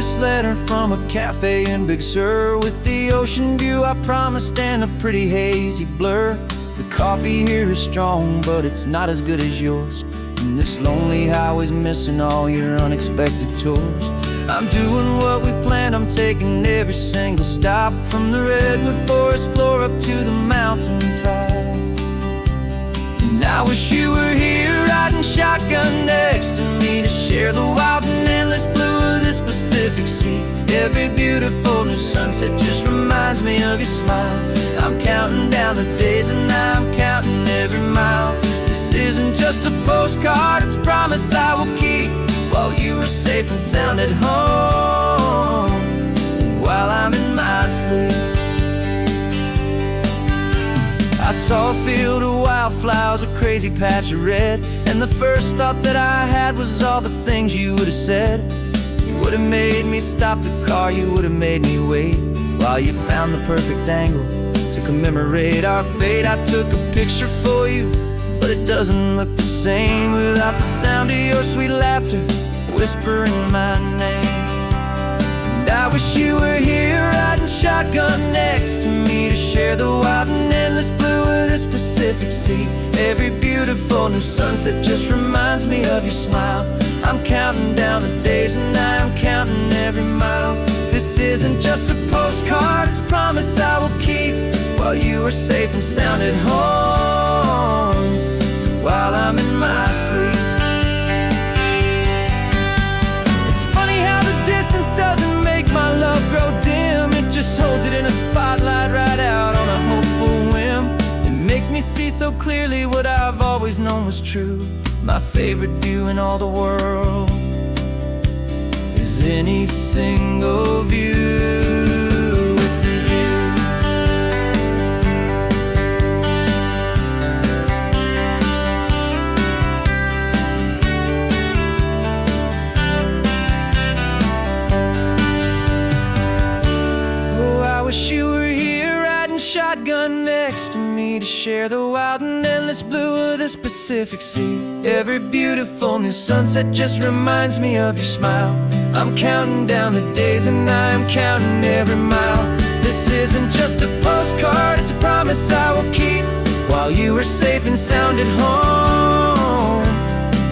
this letter from a cafe in Big Sur, with the ocean view I promised and a pretty hazy blur. The coffee here is strong, but it's not as good as yours, and this lonely highway's missing all your unexpected tours. I'm doing what we planned, I'm taking every single stop, from the redwood forest floor up to the mountain top. And I wish you were here riding shotgun next to me, to share the wild and endless blue of this Pacific Sea. Every beautiful new sunset just reminds me of your smile. I'm counting down the days and I'm counting every mile. This isn't just a postcard, it's a promise I will keep, while you are safe and sound at home, while I'm in my sleep. I saw a field of wildflowers, a crazy patch of red, and the first thought that I had was all the things you would have said. You would have made me stop the car, you would have made me wait, while you found the perfect angle to commemorate our fate. I took a picture for you, but it doesn't look the same without the sound of your sweet laughter whispering my name. And I wish you were here riding shotgun next to me, to share the wild and endless blue of this Pacific Sea. Every beautiful new sunset just reminds me of your smile. I'm counting down the days and I'm counting every mile. This isn't just a postcard, it's a promise I will keep, while you are safe and sound at home, while I'm in my sleep. It's funny how the distance doesn't make my love grow dim, it just holds it in a spotlight right out on a hopeful whim. It makes me see so clearly what I've always known was true. My favorite view in all the world is any single view with you. Oh, I wish you were here riding shotgun next to me, to share the wild and endless blue of this Pacific Sea. Every beautiful new sunset just reminds me of your smile. I'm counting down the days and I'm counting every mile. This isn't just a postcard, it's a promise I will keep, while you are safe and sound at home,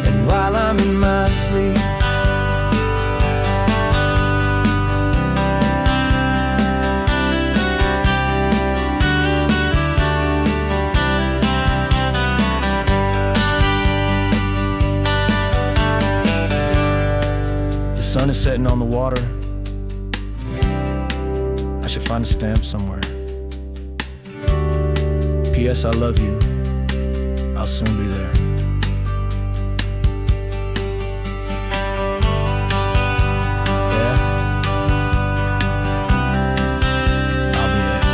and while I'm in my sleep. The sun is setting on the water. I should find a stamp somewhere. P.S. I love you. I'll soon be there. Yeah? I'll be there.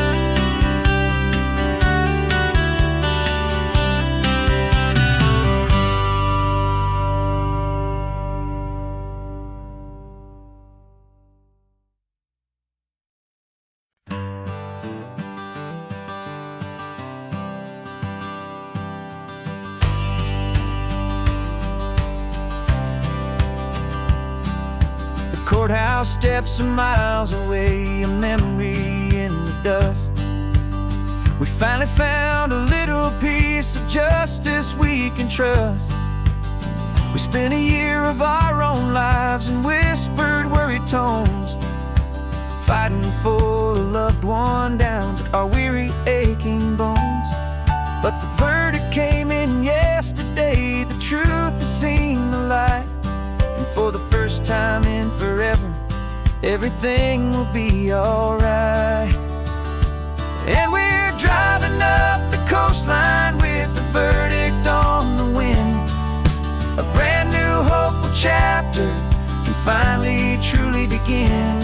Courthouse steps are miles away, a memory in the dust. We finally found a little piece of justice we can trust. We spent a year of our own lives in whispered, worried tones, fighting for a loved one down to our weary, aching bones. But the verdict came in yesterday, the truth has seen the light. And for the first time in forever, everything will be alright. And we're driving up the coastline with the verdict on the wind. A brand new hopeful chapter can finally truly begin.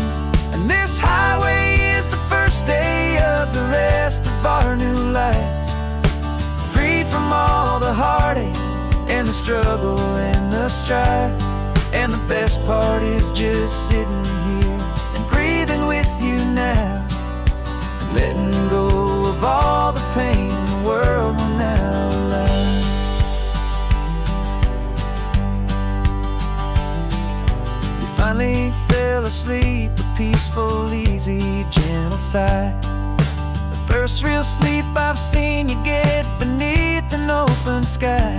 And this highway is the first day of the rest of our new life, freed from all the heartache and the struggle and the strife. And the best part is just sitting here and breathing with you now, and letting go of all the pain the world will now allow. We finally fell asleep, a peaceful, easy, gentle sigh. The first real sleep I've seen you get beneath an open sky.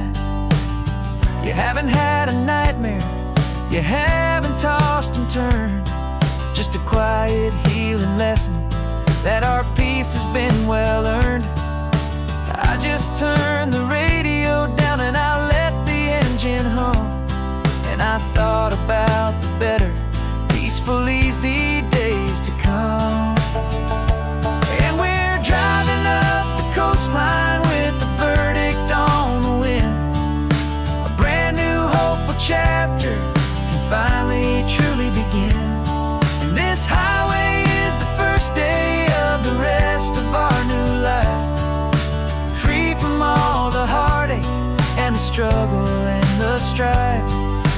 You haven't had a nightmare, you haven't tossed and turned, just a quiet, healing lesson that our peace has been well earned. I just turned the radio down and I let the engine hum, and I thought about the better, peaceful, easy days to come. And we're driving up the coastline with the verdict on the wind. A brand new hopeful chapter can finally truly begin. And this highway is the first day of the rest of our new life, free from all the heartache and the struggle and the strife.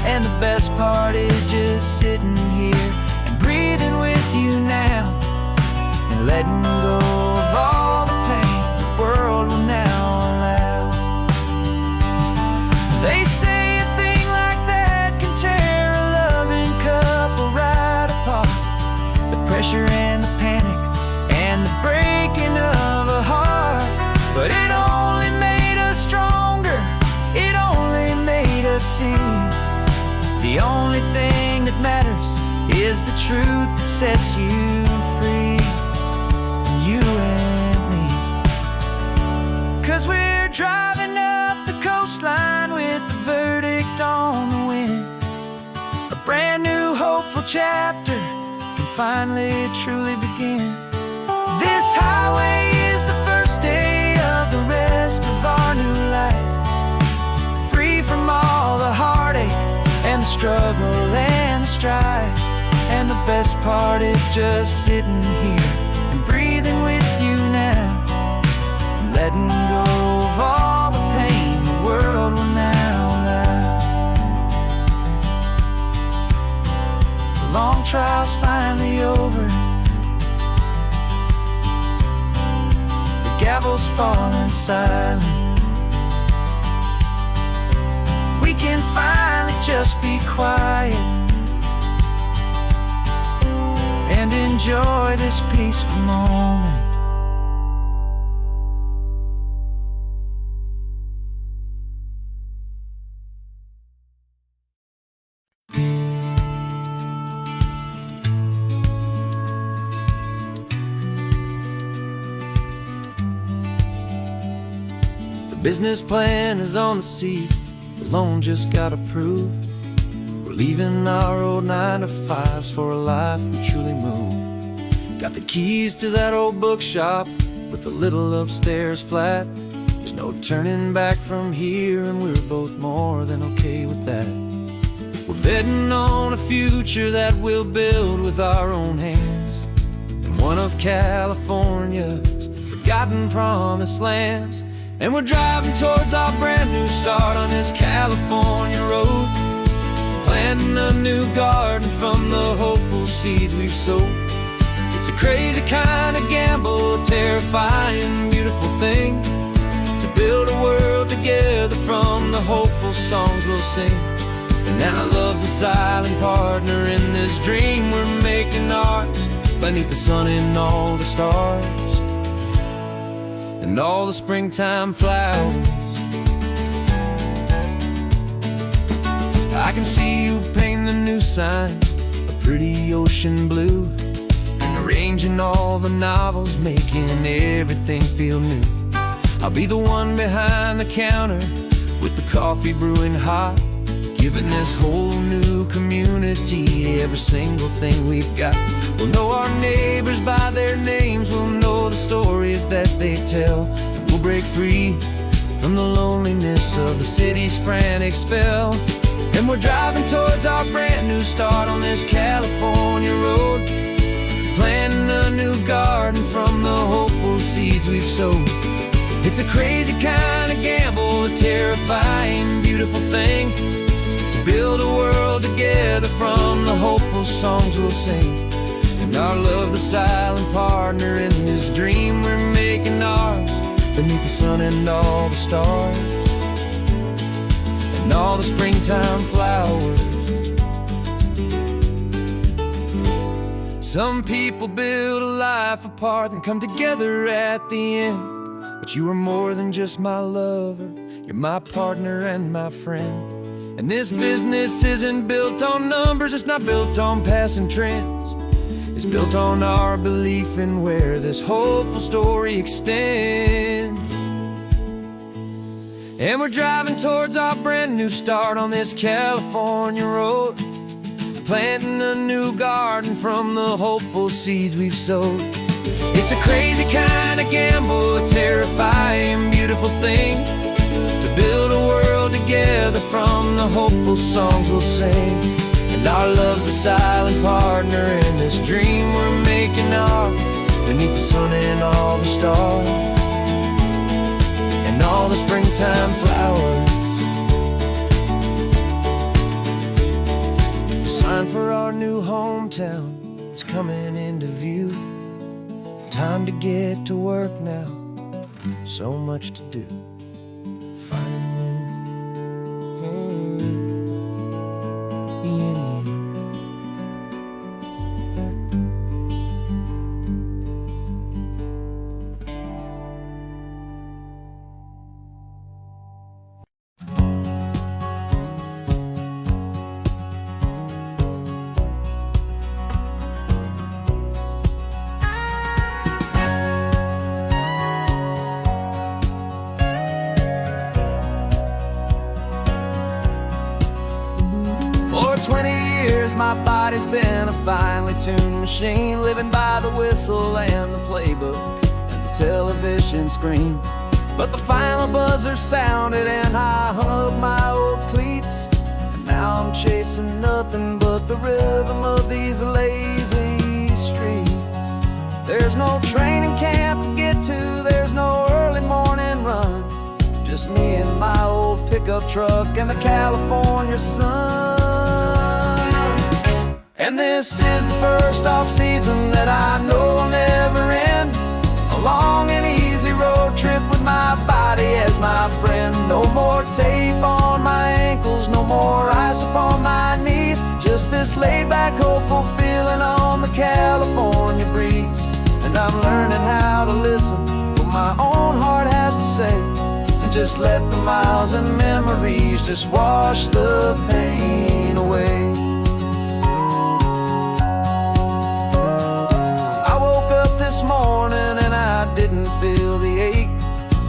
And the best part is just sitting here and breathing with you now, and letting go of all the pain the world will now allow. They say a thing like that can tear a loving couple right apart. The pressure and the panic and the breaking of a heart, but it only made us stronger, it only made us see the only thing that matters is the truth that sets you free, you and me. 'Cause we're driving up the coastline with the verdict on the wind. A brand new hopeful chapter can finally truly begin. This highway is the first day of the rest of our new life, free from all the heartache and the struggle and the strife. And the best part is just sitting here and breathing with you now, and letting go of all the pain the world will now allow. The long trial's finally over, the gavel's falling silent. We can finally just be quiet and enjoy this peaceful moment. The business plan is on the seat, the loan just got approved. We're leaving our old 9-to-5s for a life we truly move. Got the keys to that old bookshop with the little upstairs flat. There's no turning back from here, and we're both more than okay with that. We're betting on a future that we'll build with our own hands, in one of California's forgotten promised lands. And we're driving towards our brand new start on this California road, planting a new garden from the hopeful seeds we've sowed. It's a crazy kind of gamble, a terrifying, beautiful thing, to build a world together from the hopeful songs we'll sing. And now love's a silent partner in this dream we're making ours, beneath the sun and all the stars and all the springtime flowers. I can see you painting the new sign, a pretty ocean blue, and arranging all the novels, making everything feel new. I'll be the one behind the counter with the coffee brewing hot, giving this whole new community every single thing we've got. We'll know our neighbors by their names, we'll know the stories that they tell, and we'll break free from the loneliness of the city's frantic spell. And we're driving towards our brand new start on this California road, planting a new garden from the hopeful seeds we've sowed. It's a crazy kind of gamble, a terrifying, beautiful thing, to build a world together from the hopeful songs we'll sing. And our love, the silent partner in this dream we're making ours, beneath the sun and all the stars and all the springtime flowers. Some people build a life apart and come together at the end, but you are more than just my lover, you're my partner and my friend. And this business isn't built on numbers, it's not built on passing trends. It's built on our belief in where this hopeful story extends. And we're driving towards our brand new start on this California road, planting a new garden from the hopeful seeds we've sowed. It's a crazy kind of gamble, a terrifying, beautiful thing, to build a world together from the hopeful songs we'll sing. And our love's a silent partner in this dream we're making ours, beneath the sun and all the stars, and all the springtime flowers. The sign for our new hometown is coming into view. Time to get to work now, so much to do. For 20 years my body's been a finely tuned machine, living by the whistle and the playbook and the television screen. But the final buzzer sounded and I hung up my old cleats, and now I'm chasing nothing but the rhythm of these lazy streets. There's no training camp to get to, there's no early morning run, just me and my old pickup truck and the California sun. And this is the first off-season that I know will never end, a long and easy road trip with my body as my friend. No more tape on my ankles, no more ice upon my knees, just this laid-back, hopeful feeling on the California breeze. And I'm learning how to listen to what my own heart has to say, and just let the miles and memories just wash the pain away. This morning and I didn't feel the ache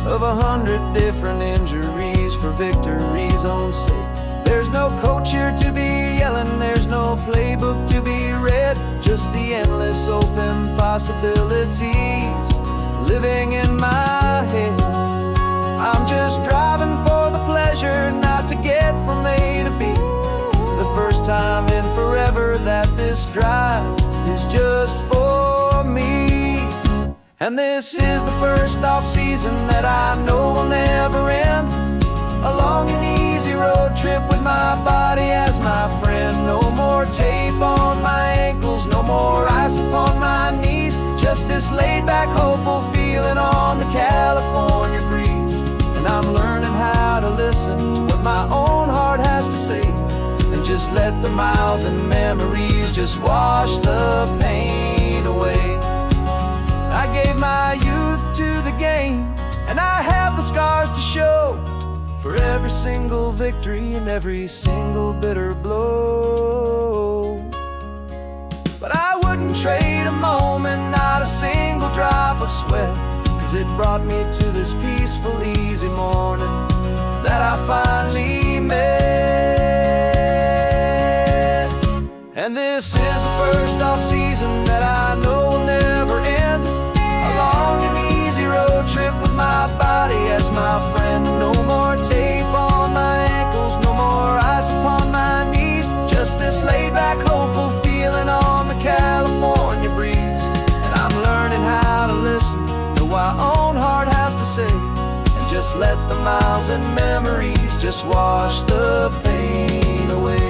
of 100 different injuries for victory's own sake. There's no coach here to be yelling, there's no playbook to be read, just the endless open possibilities living in my head. I'm just driving for the pleasure, not to get from A to B. The first time in forever that this drive is just for me. And this is the first off-season that I know will never end, a long and easy road trip with my body as my friend. No more tape on my ankles, no more ice upon my knees, just this laid-back, hopeful feeling on the California breeze. And I'm learning how to listen to what my own heart has to say, and just let the miles and memories just wash the pain away. I gave my youth to the game, and I have the scars to show for every single victory and every single bitter blow. But I wouldn't trade a moment, not a single drop of sweat, 'cause it brought me to this peaceful, easy morning that I finally met. And this is the first off-season that I know will never end, a long and easy road trip with my body as my friend. No more tape on my ankles, no more ice upon my knees, just this laid-back, hopeful feeling on the California breeze. And I'm learning how to listen to what my own heart has to say, and just let the miles and memories just wash the pain away.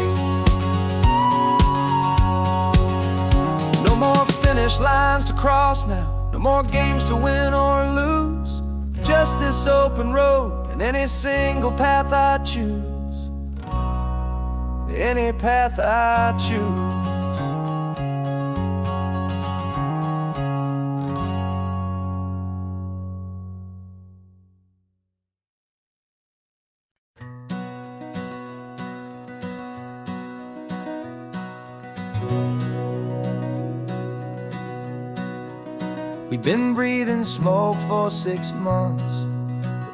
No more finish lines to cross now, no more games to win or lose, just this open road and any single path I choose, any path I choose. We've been breathing smoke for 6 months,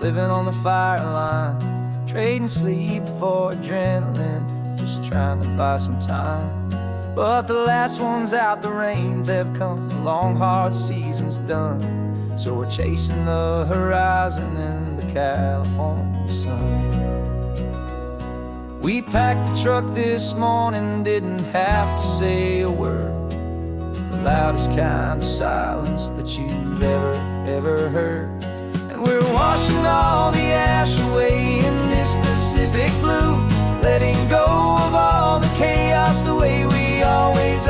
living on the fire line, trading sleep for adrenaline, just trying to buy some time. But the last one's out, the rains have come, the long hard season's done. So we're chasing the horizon in the California sun. We packed the truck this morning, didn't have to say a word. The loudest kind of silence that you've ever heard. And we're washing all the ash away in this Pacific blue, letting go of all the chaos the way we always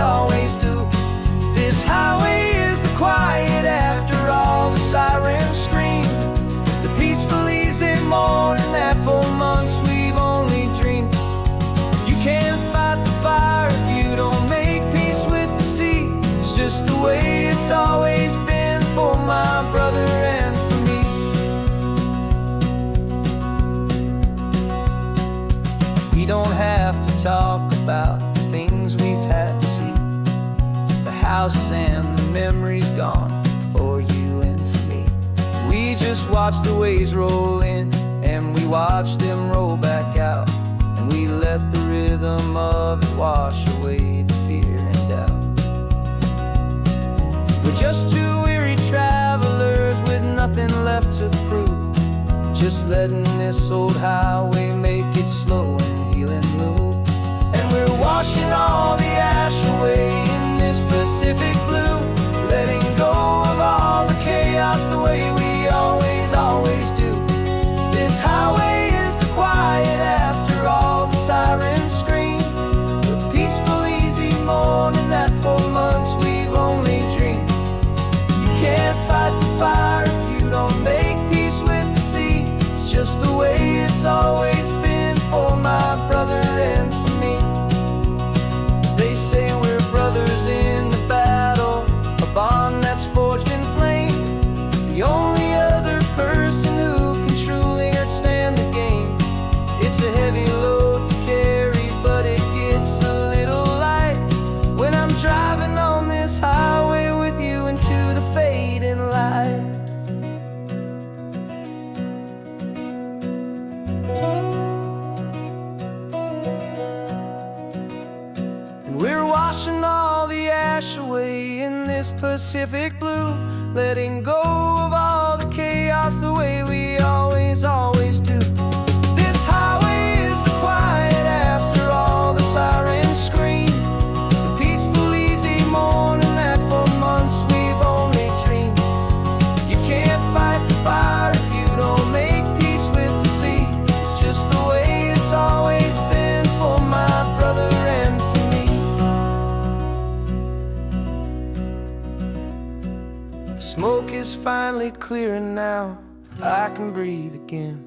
do. This highway is the quiet after all the sirens scream, the peaceful easy morning that for months we've only dreamed. You can't fight the fire if you don't make peace with the sea. It's just the way it's always been for my brother and for me. We don't have to talk about the things we've had to see, the houses and the memories gone for you and for me. We just watch the waves roll in and we watch them roll back out, and we let the rhythm of it wash away the fear and doubt. We're just two weary travelers with nothing left to prove, just letting this old highway make it slow and healing move. And we're washing all the ash away in this Pacific blue, letting go of all the chaos the way we always do. This highway is the quiet after all the sirens scream, the peaceful easy morning that for months we've only dreamed. You can't fight the fire if you don't make peace with the sea. It's just the way it's always been for my brother and for me. They say we're brothers in the battle, a bond that's forged in flame. The only other person who can truly understand the game. It's a heavy load to carry, but it gets a little light when I'm driving on this highway with you into the fading light. And we're washing all the ash away in this Pacific blue, letting go of all the chaos the way we always do. This highway is the quiet after all the sirens scream, the peaceful easy morning that for months we've only dreamed. You can't fight the fire if you don't make peace with the sea. It's just the way it's always been for my brother and for me. The smoke is finally clearing now, I can breathe again.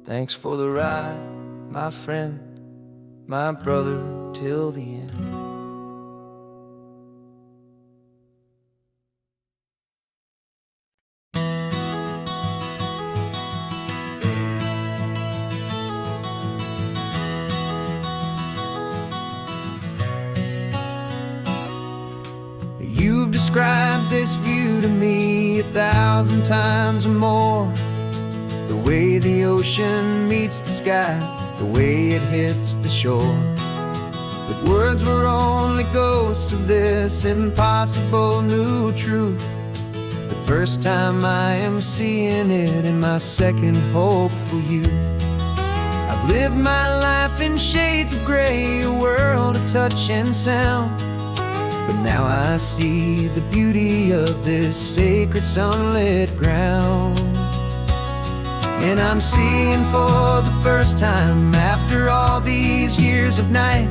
Thanks for the ride, my friend, my brother, till the end. You've described this view to me 1,000 times or more. The way the ocean meets the sky, the way it hits the shore. But words were only ghosts of this impossible new truth. The first time I am seeing it in my second hopeful youth. I've lived my life in shades of gray, a world of touch and sound. But now I see the beauty of this sacred sunlit ground. And I'm seeing for the first time after all these years of night,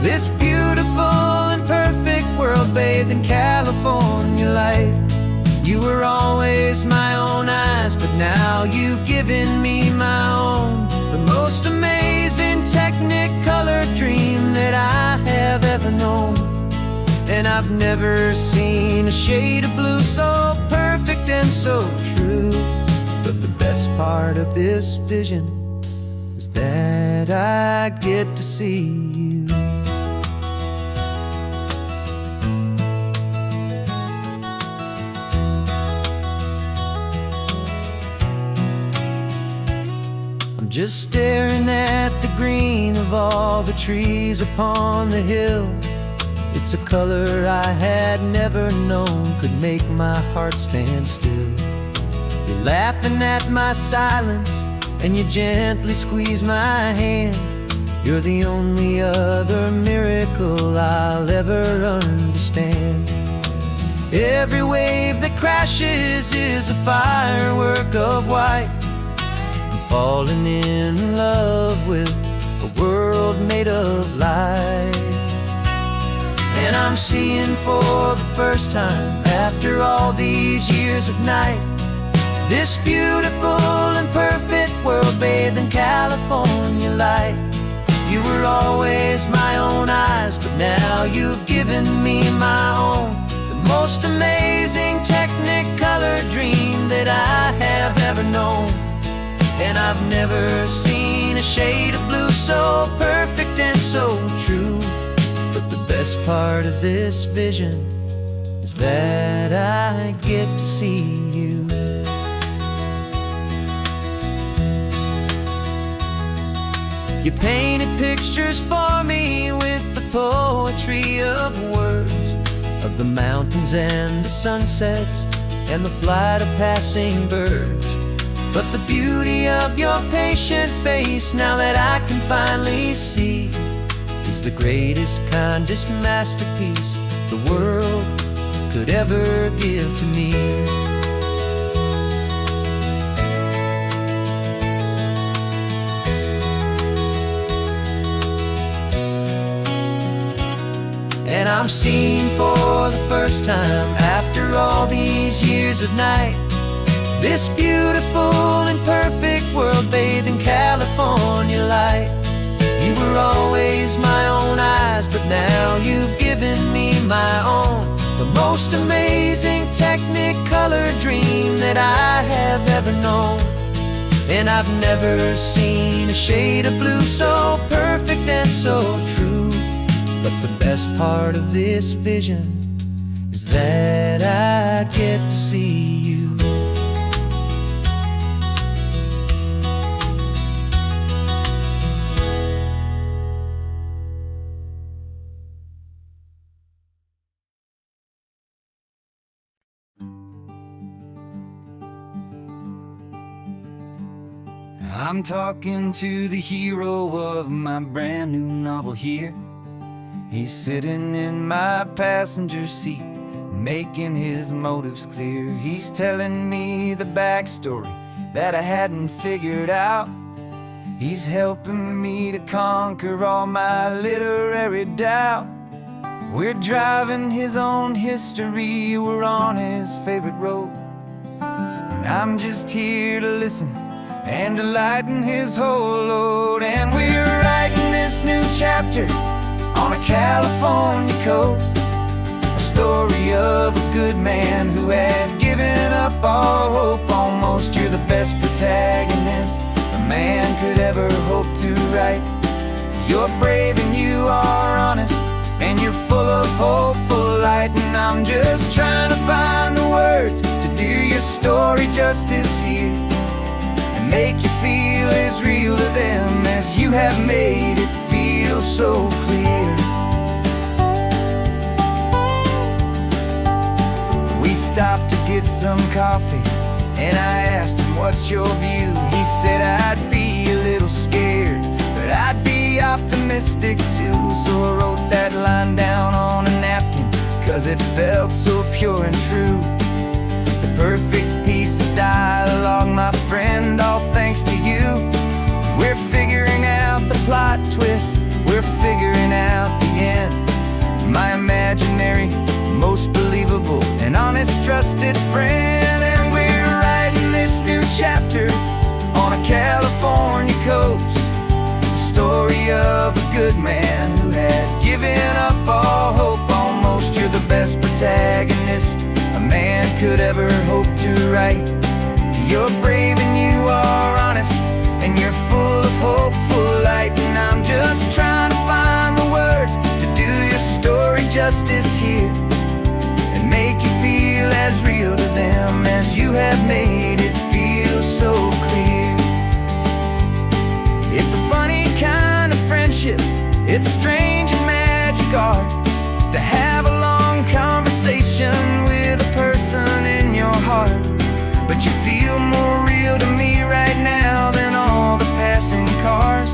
this beautiful and perfect world bathed in California light. You were always my own eyes, but now you've given me my own. The most amazing technicolor dream that I have ever known. And I've never seen a shade of blue so perfect and so true. But the best part of this vision is that I get to see you. just staring at the green of all the trees upon the hill. It's a color I had never known could make my heart stand still. You're laughing at my silence, and you gently squeeze my hand. You're the only other miracle I'll ever understand. Every wave that crashes is a firework of white. I'm falling in love with a world made of light. And I'm seeing for the first time, after all these years of night, this beautiful and perfect world bathed in California light. You were always my own eyes, but now you've given me my own. The most amazing technicolor dream that I have ever known. And I've never seen a shade of blue so perfect and so true. But the best part of this vision is that I get to see you. You painted pictures for me with the poetry of words, of the mountains and the sunsets and the flight of passing birds. But the beauty of your patient face, now that I can finally see, is the greatest, kindest masterpiece the world could ever give to me. And I'm seeing for the first time, after all these years of night, this beautiful and perfect world bathed in California light. You were always my own eyes, but now you've given me my own. The most amazing technicolor dream that I have ever known. And I've never seen a shade of blue so perfect and so true. But the best part of this vision is that I get to see you. I'm talking to the hero of my brand new novel here. He's sitting in my passenger seat, making his motives clear. He's telling me the backstory that I hadn't figured out. He's helping me to conquer all my literary doubt. We're driving his own history, we're on his favorite road. And I'm just here to listen and to lighten his whole load. And we're writing this new chapter on a California coast, a story of a good man who had given up all hope almost. You're the best protagonist a man could ever hope to write. You're brave and you are honest, and you're full of hopeful light. And I'm just trying to find the words to do your story justice here, and make you feel as real to them as you have made it feel so clear. We stopped to get some coffee, and I asked him, what's your view? He said, I'd be a little scared, but I'd be optimistic too. So I wrote that line down on a napkin, 'cause it felt so pure and true. The perfect piece of dialogue, my friend, all thanks to you. We're figuring out the plot twist, we're figuring out the end. My imaginary, most believable and honest trusted friend. And we're writing this new chapter on a California coast, the story of a good man who had given up all hope almost. You're the best protagonist a man could ever hope to write. You're brave and you are honest, and you're full of hopeful light. And I'm just trying to find the words to do your story justice here, and make you feel as real to them as you have made it feel so clear. It's strange and magic art to have a long conversation with a person in your heart. But you feel more real to me right now than all the passing cars,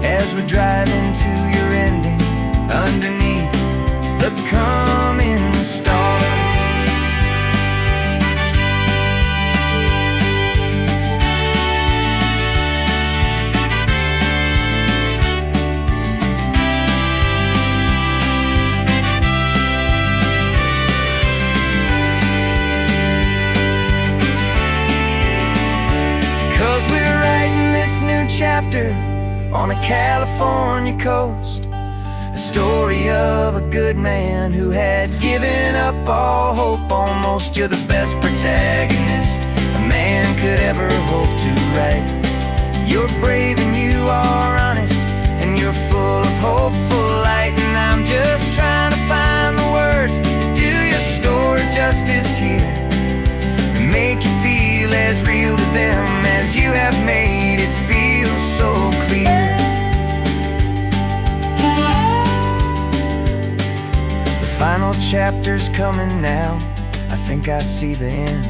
as we're driving to your ending underneath the coming stars. 'Cause we're writing this new chapter on a California coast, a story of a good man who had given up all hope almost. You're the best protagonist a man could ever hope to write. You're brave and you are honest, and you're full of hopeful light. And I'm just trying to find the words to do your story justice here, and make you feel as real to them as you have made it feel so clear. The final chapter's coming now, I think I see the end.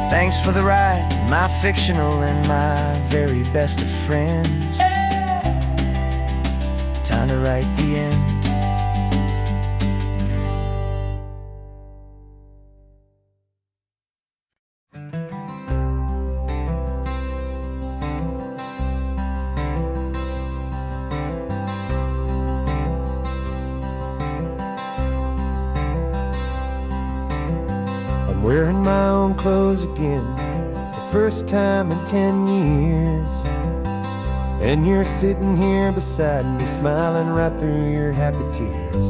Thanks for the ride, my fictional and my very best of friends. Time to write the end. Wearing my own clothes again, the first time in 10 years. And you're sitting here beside me, smiling right through your happy tears.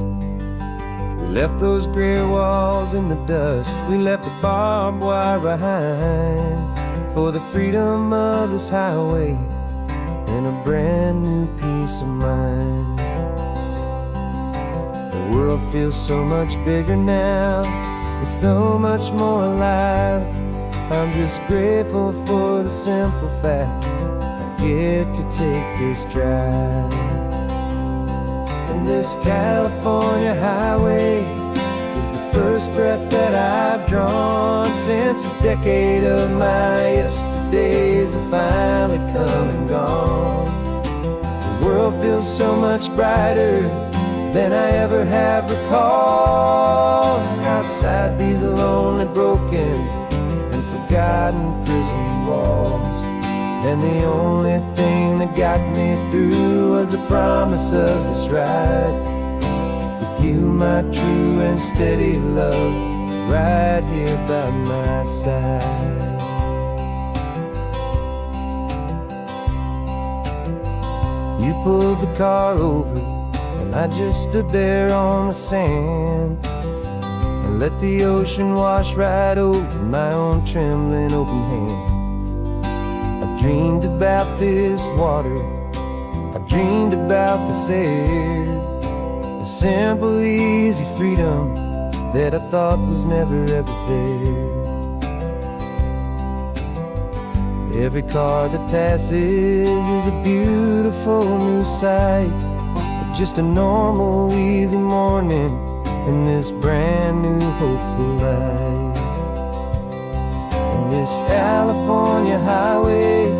We left those gray walls in the dust, we left the barbed wire behind, for the freedom of this highway and a brand new peace of mind. The world feels so much bigger now, it's so much more alive. I'm just grateful for the simple fact I get to take this drive. And this California highway is the first breath that I've drawn since a decade of my yesterdays have finally come and gone. The world feels so much brighter than I ever have recalled. Outside these lonely, broken, and forgotten prison walls, and the only thing that got me through was the promise of this ride with you, my true and steady love, right here by my side. You pulled the car over, I just stood there on the sand and let the ocean wash right over my own trembling open hand. I dreamed about this water, I dreamed about this air, the simple, easy freedom that I thought was never ever there. Every car that passes is a beautiful new sight, just a normal, easy morning in this brand new, hopeful life. And this California highway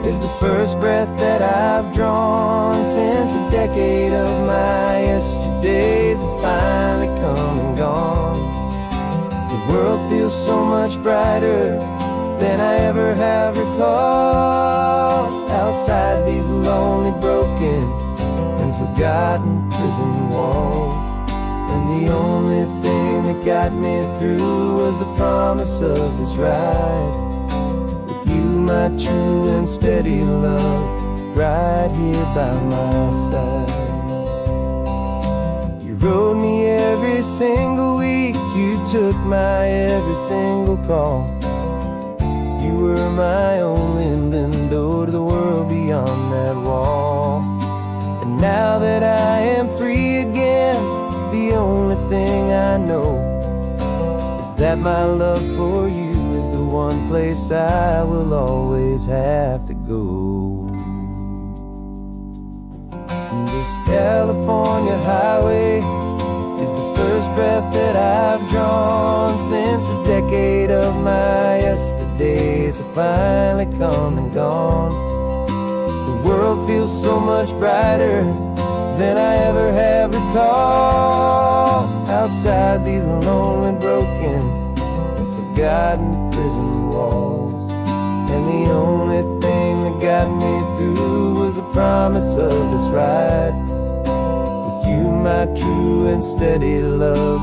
is the first breath that I've drawn since a decade of my yesterdays have finally come and gone. The world feels so much brighter than I ever have recalled. Outside these lonely, broken, and forgotten prison walls, and the only thing that got me through was the promise of this ride with you, my true and steady love, right here by my side. You rode me every single week, you took my every single call. You were my only window to the world beyond that wall. Now that I am free again, the only thing I know is that my love for you is the one place I will always have to go. This California highway is the first breath that I've drawn since a decade of my yesterdays have finally come and gone. The world feels so much brighter than I ever have recalled. Outside these lonely, broken, and forgotten prison walls. And the only thing that got me through was the promise of this ride. With you, my true and steady love,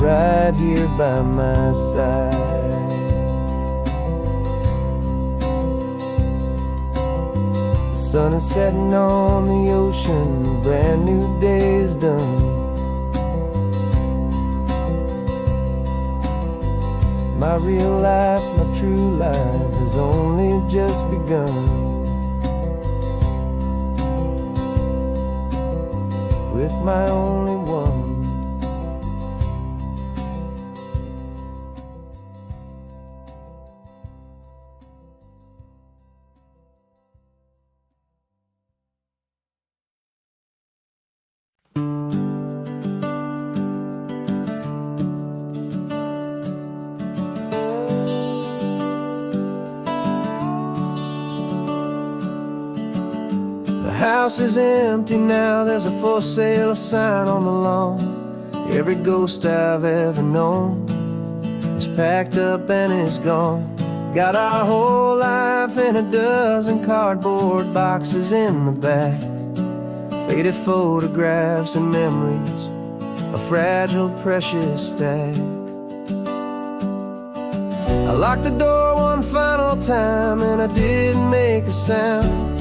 right here by my side. The sun is setting on the ocean, a brand new day is done. My real life, my true life has only just begun. With my only one. The house is empty now, there's a for sale sign on the lawn. Every ghost I've ever known is packed up and is gone. Got our whole life in a dozen cardboard boxes in the back. Faded photographs and memories, a fragile, precious stack. I locked the door one final time and I didn't make a sound,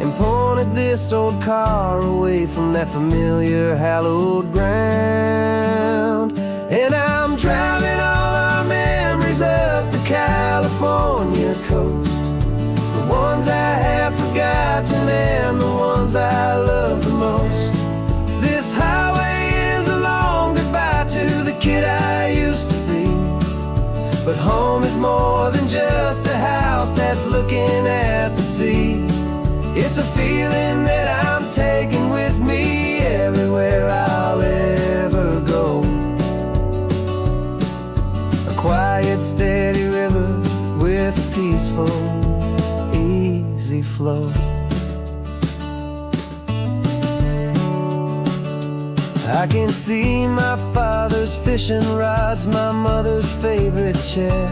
and pointed this old car away from that familiar hallowed ground. And I'm driving all our memories up the California coast, the ones I have forgotten and the ones I love the most. This highway is a long goodbye to the kid I used to be, but home is more than just a house that's looking at the sea. It's a feeling that I'm taking with me everywhere I'll ever go. A quiet, steady river with a peaceful, easy flow. I can see my father's fishing rods, my mother's favorite chair,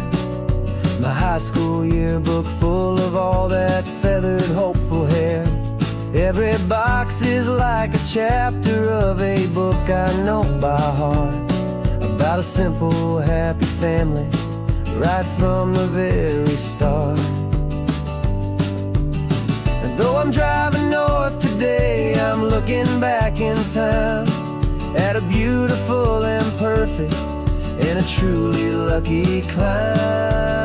my high school yearbook full of all that feathered, hopeful hair. Every box is like a chapter of a book I know by heart, about a simple, happy family right from the very start. And though I'm driving north today, I'm looking back in time at a beautiful and perfect and a truly lucky climb.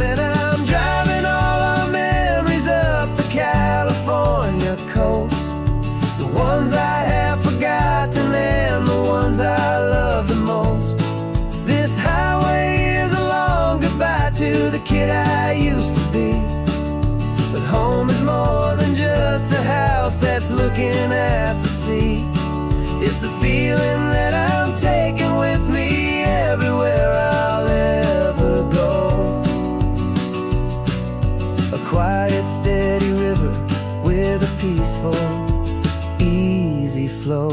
And I'm driving all our memories up the California coast, the ones I have forgotten and the ones I love the most. This highway is a long goodbye to the kid I used to be, but home is more than just a house that's looking at the sea. It's a feeling that I'm taking with me everywhere I'll ever go. A quiet, steady river with a peaceful, easy flow.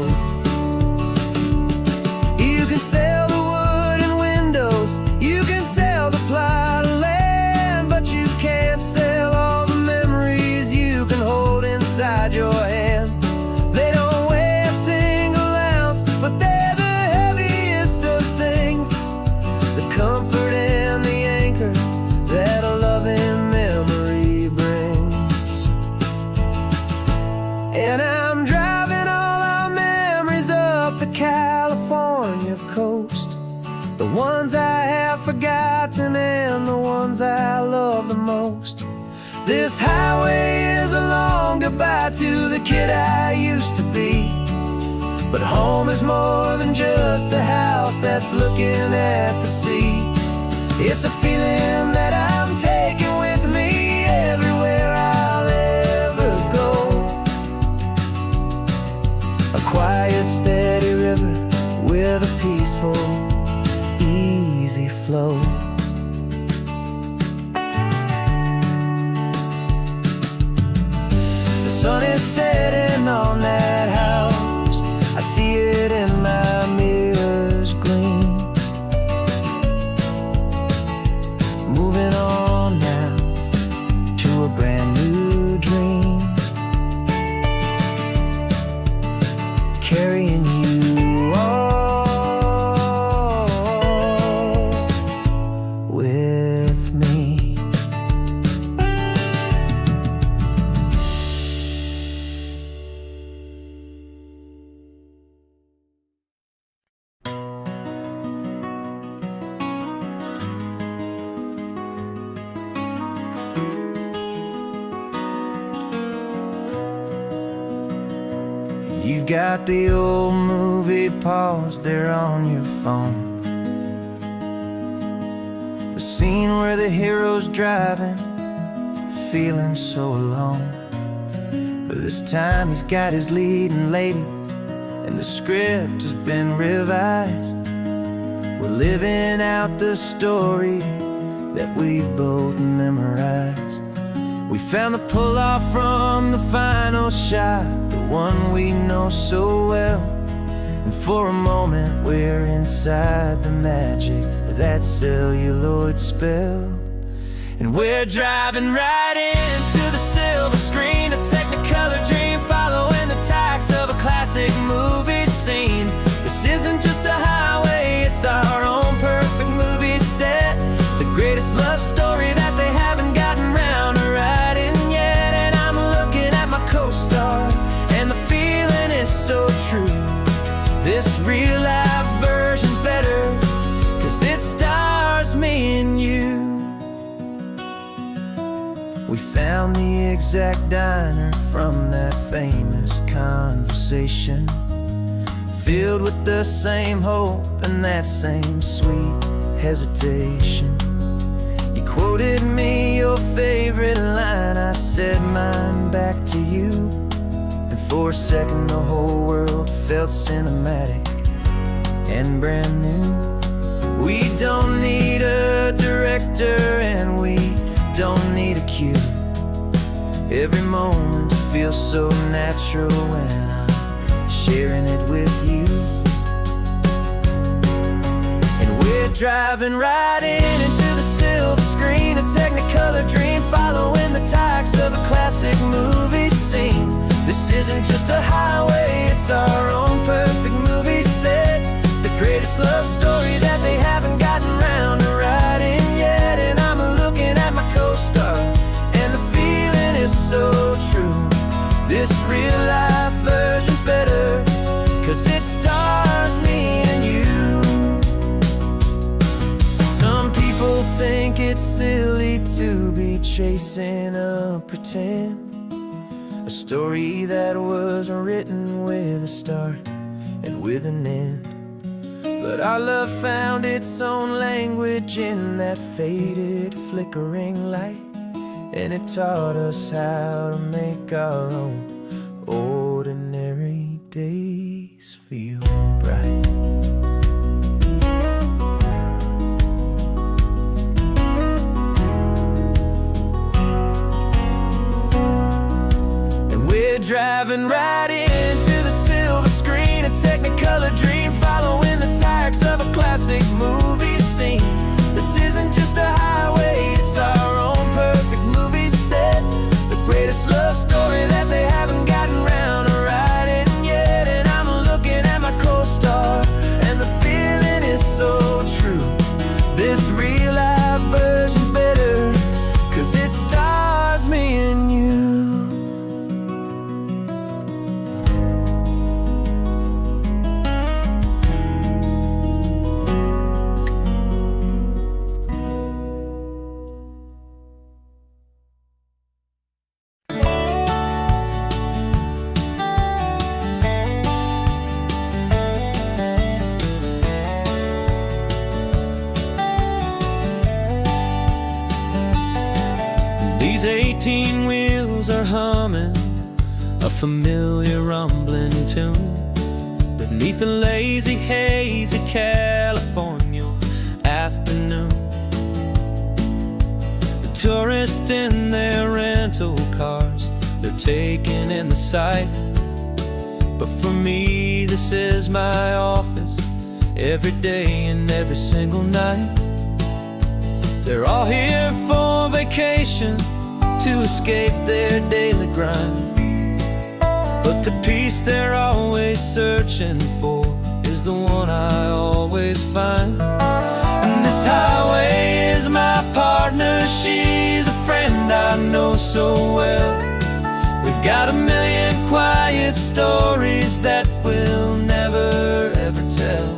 You can sell the wood and windows, you can sell the plot of land, but you can't sell all the memories you can hold inside your hand. They don't weigh a single ounce, but they're the heaviest of things, the comfort and the anchor that a loving memory brings. And I'm driving all our memories up the California coast, the ones I have forgotten and the ones I love the most. This highway is a long goodbye to the kid I used to be, but home is more than just a house that's looking at the sea. It's a feeling that I'm taking with me everywhere I'll ever go. quiet, steady river with a peaceful, easy flow. The sun is setting on that house. I see it in my mirror's gleam. Moving on now to a brand new dream. Carrying you all with me. You've got the old movie paused there on your phone. The scene where the hero's driving, feeling so alone. But this time he's got his leading lady, and the script has been revised. We're living out the story that we've both memorized. We found the pull-off from the final shot, the one we know so well. And for a moment we're inside the magic of that celluloid spell. And we're driving right into the silver screen, a technicolor dream, following the tacks of a classic movie scene. This isn't just a highway, it's our own perfect movie set, the greatest love story that they haven't gotten round to writing yet. And I'm looking at my co-star, and the feeling is so true. This real-life version's better, 'cause it stars me and you. We found the exact diner from that famous conversation, filled with the same hope and that same sweet hesitation. You quoted me your favorite line, I said mine back to you. And for a second the whole world felt cinematic and brand new. We don't need a director and we don't need a cue. Every moment feels so natural when I'm sharing it with you. And we're driving right into the silver screen, a technicolor dream, following the tacks of a classic movie scene. This isn't just a highway, it's our own perfect movie set, the greatest love story that they haven't gotten round to writing yet. And I'm looking at my co-star, and the feeling is so true. This real-life version's better, 'cause it stars me and you. Some people think it's silly to be chasing a pretend, a story that was written with a start and with an end. But our love found its own language in that faded, flickering light, and it taught us how to make our own ordinary days feel bright. And we're driving right into the silver screen, a technicolor dream, following the tacks of a classic movie scene. This isn't just a highway, it's our own perfect movie set, the greatest love story that they haven't gotten round to writing yet. And I'm looking at my co-star, and the feeling is so true. This real-life version's better, 'cause it stars me and you. These 18 wheels are humming a familiar rumbling tune. beneath the lazy haze of California afternoon. The tourists in their rental cars, they're taking in the sight. But for me, this is my office, every day and every single night. They're all here for vacation, to escape their daily grind. But the peace they're always searching for is the one I always find. And this highway is my partner, she's a friend I know so well. We've got a million quiet stories that we'll never ever tell.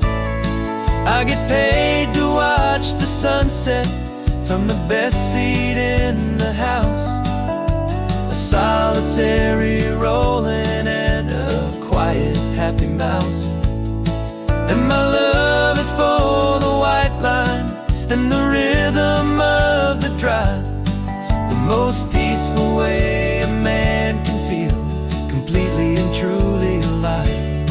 I get paid to watch the sunset from the best seat in the house. A solitary rolling and a quiet happy mouse. And my love is for the white line and the rhythm of the drive. The most peaceful way a man can feel completely and truly alive.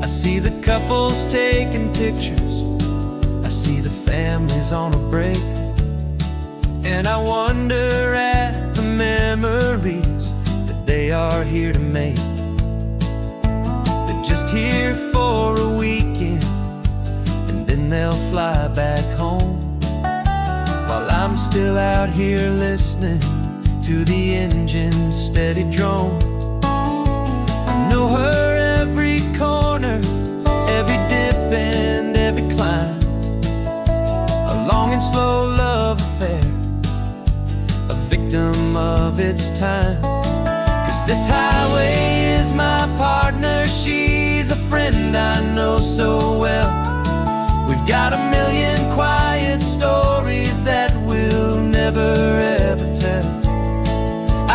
I see the couples taking pictures, I see the families on a break, and I wonder at the memories that they are here to make. They're just here for a weekend, and then they'll fly back home, while I'm still out here listening to the engine's steady drone. I know her every corner, every dip and every climb. A long and slow love affair, a victim of its time. 'Cause this highway is my partner, she's a friend I know so well. We've got a million quiet stories that we'll never ever tell.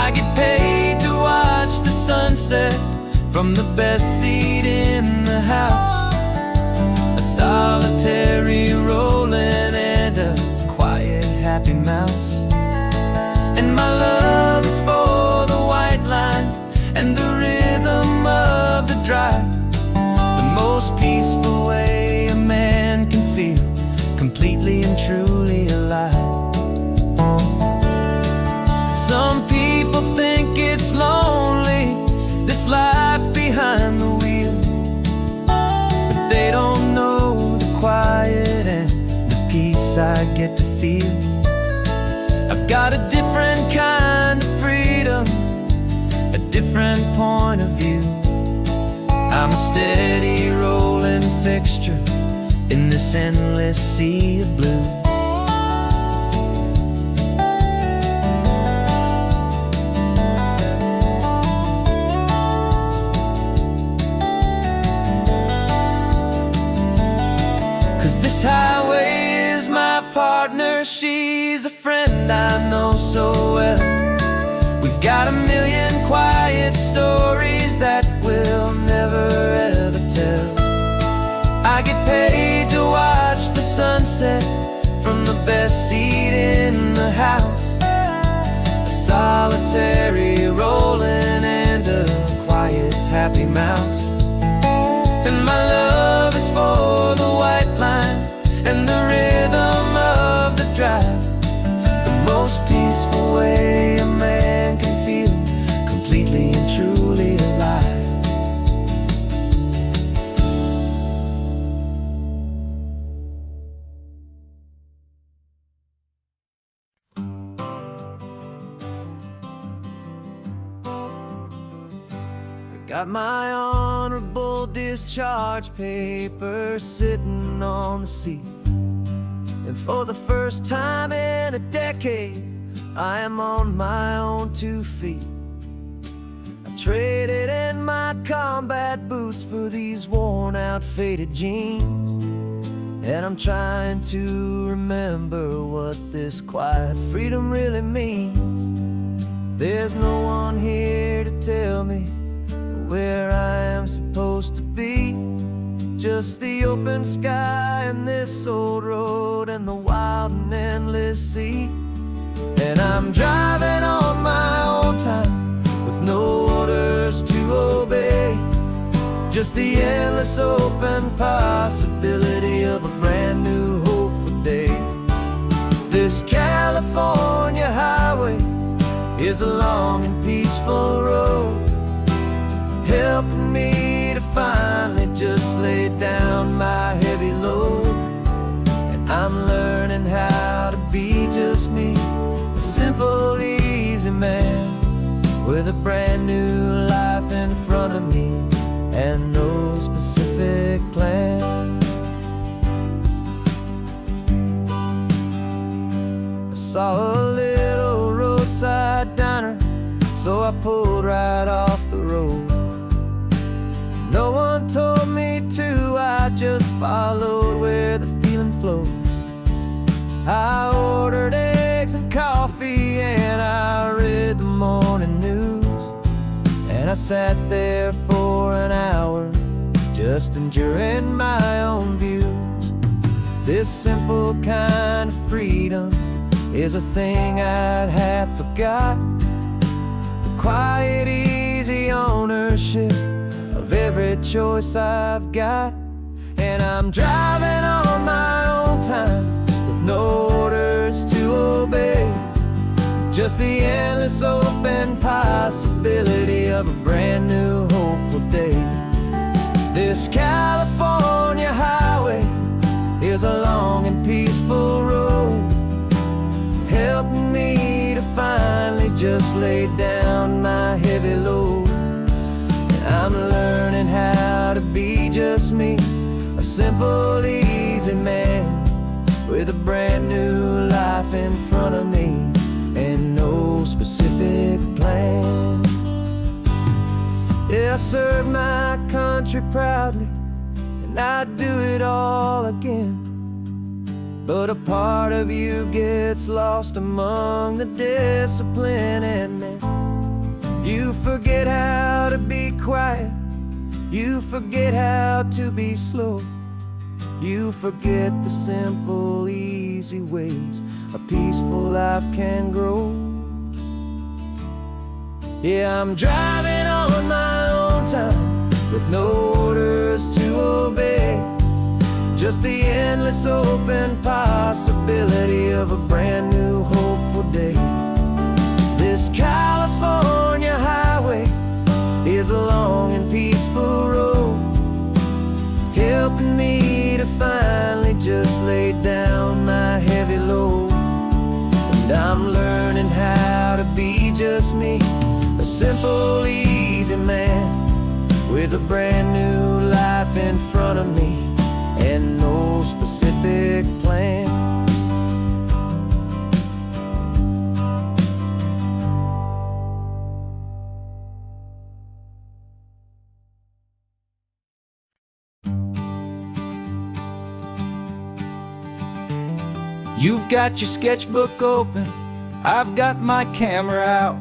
I get paid to watch the sunset from the best seat in the house. A solitary rolling and a quiet happy mouse. And my love is for the white line and the rhythm of the drive. The most peaceful way a man can feel completely and truly alive. Some people think it's lonely, this life behind the wheel, but they don't know the quiet and the peace I get to feel. I've got a different kind of freedom, a different point of view. I'm a steady rolling fixture in this endless sea of blue. This highway is my partner, she's a friend I know so well. We've got a million quiet stories that we'll never ever tell. I get paid to watch the sunset from the best seat in the house. A solitary rolling and a quiet happy mouse. And my love is for the white line and the rhythm of the drive. The most peaceful way a man can feel completely and truly alive. I got my honorable discharge papers sitting on the seat, and for the first time in a decade, I am on my own 2 feet. I traded in my combat boots for these worn out faded jeans, and I'm trying to remember what this quiet freedom really means. There's no one here to tell me where I am supposed to be, just the open sky and this old road and the wild and endless sea. And I'm driving on my own time with no orders to obey. Just the endless open possibility of a brand new hopeful day. This California highway is a long and peaceful road, helping me to finally just lay down my heavy load. And I'm learning how to be just me, a simple, easy man with a brand new life in front of me and no specific plan. I saw a little roadside diner, so I pulled right off the road. No one told me to, I just followed where the feeling flowed. I ordered eggs and coffee and I read the morning news, and I sat there for an hour just enjoying my own views. This simple kind of freedom is a thing I'd have forgot. The quiet, easy ownership of every choice I've got. And I'm driving on my own time with no orders to obey, just the endless open possibility of a brand new hopeful day. This California highway is a long and peaceful road, helping me to finally just lay down my heavy load. And I'm learning how to be just me, a simple, easy man with a brand new life in front of me and no specific plan. Yeah, I serve my country proudly, and I'd do it all again. But a part of you gets lost among the discipline and men. You forget how to be quiet, you forget how to be slow, you forget the simple, easy ways a peaceful life can grow. Yeah, I'm driving on my own time with no orders to obey, just the endless open possibility of a brand new hopeful day. This California highway is a long and peaceful road, helping me to finally just lay down my heavy load. And I'm learning how to be just me, a simple, easy man with a brand new life in front of me and no specific plan. You've got your sketchbook open, I've got my camera out.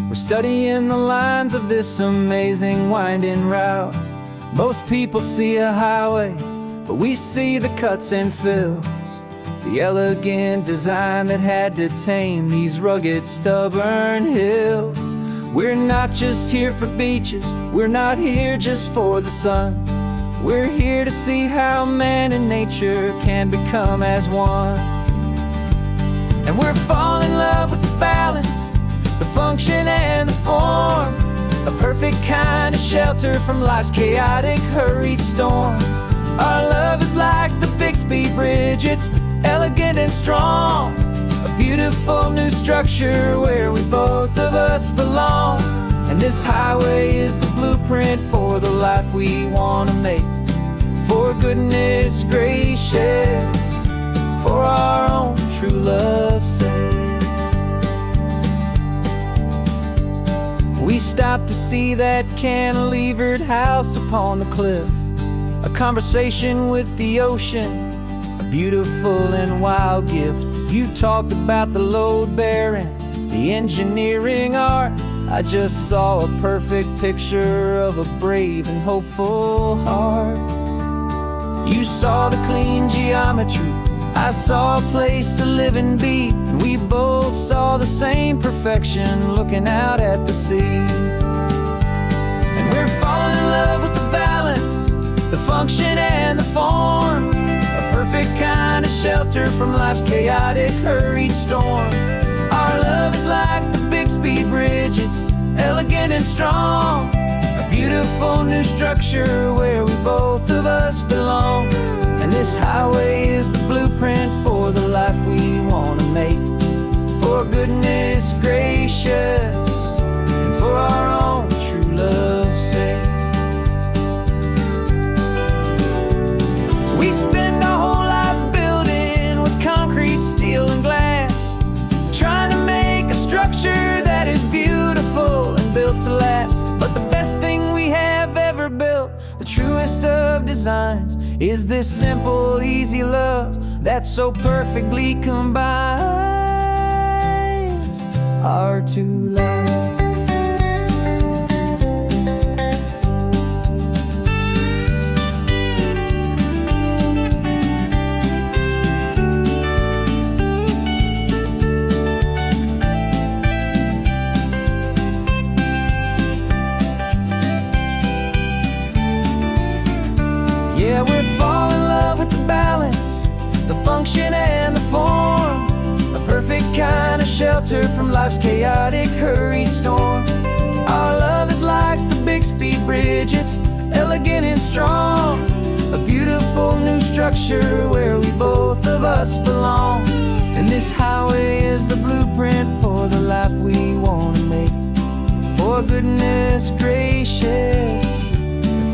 We're studying the lines of this amazing winding route. Most people see a highway, but we see the cuts and fills, the elegant design that had to tame these rugged, stubborn hills. We're not just here for beaches, we're not here just for the sun. We're here to see how man and nature can become as one. And we're falling in love with the balance, the function and the form, a perfect kind of shelter from life's chaotic, hurried storm. Our love is like the Bixby Bridge, it's elegant and strong, a beautiful new structure where we both of us belong. And this highway is the blueprint for the life we want to make, for goodness gracious, for our own true love's sake. We stopped to see that cantilevered house upon the cliff, a conversation with the ocean, a beautiful and wild gift. You talked about the load bearing, the engineering art. I just saw a perfect picture of a brave and hopeful heart. You saw the clean geometry, I saw a place to live and be, and we both saw the same perfection looking out at the sea. And we're falling in love with the balance, the function and the form. A perfect kind of shelter from life's chaotic, hurried storm. Our love is like the Bittersweet bridge, it's elegant and strong. A beautiful new structure where we both of us belong. And this highway is the blueprint for the life we want to make. For goodness gracious, and for our own true love's sake. We spend our whole lives building with concrete, steel, and glass, trying to make a structure that is beautiful and built to last. But the best thing we have ever built, the truest of designs, is this simple, easy love that so perfectly combines our two lives. Yeah, we're falling in love with the balance, the function and the form. A perfect kind of shelter from life's chaotic, hurried storm. Our love is like the Bittersweet bridge, it's elegant and strong. A beautiful new structure where we both of us belong. And this highway is the blueprint for the life we want to make. For goodness gracious,